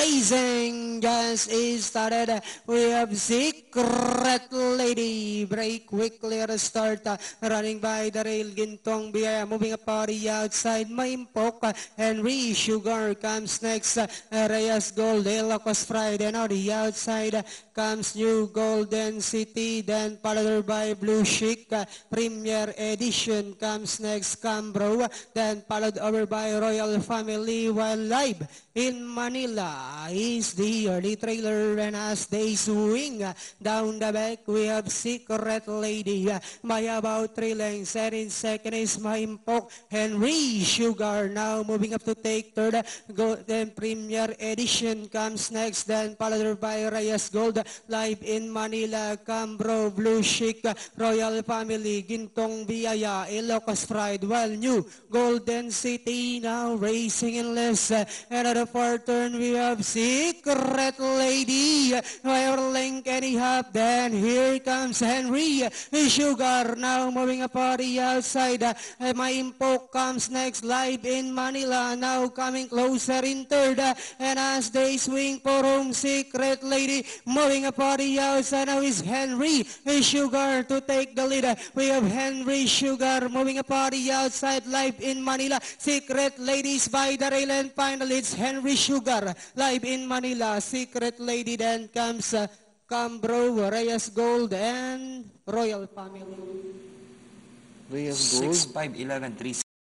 racing just is started. We have Secret Lady. Break quickly at the start. Running by the rail. Gintong Biyaya moving up on the outside. Maimpok. Henry Sugar comes next. Reyes Gold. Locos Friday. Now the outside comes New Golden City. Then followed by Blue Chic. Premier Edition comes next. Cambro. Then followed over by Royal Family. While live in Manila is the early trailer, and as they swing down the back, we have Secret Lady by about 3 lengths, and in second is Maimpok. Henry Sugar now moving up to take third. Then Premier Edition comes next, then followed by Reyes Gold. Live in Manila, Cambro, Blue Chic, Royal Family, Gintong Biyaya, Ilocos Pride, while New Golden City now racing in less. And at the fourth turn, we have Secret Lady. Wire link and a half. Then here comes Henry Sugar now moving up on the outside. Maimpok comes next. Live in Manila now coming closer in third. And as they swing for home, Secret Lady moving up on the outside. Now is Henry Sugar to take the lead. We have Henry Sugar moving up on the outside. Live in Manila. Secret Ladies by the rail, and finally it's Henry Sugar. Live in Manila. Secret Lady, then comes Cambro, Reyes Gold, and Royal Family. Reyes Gold. 6-5-11-3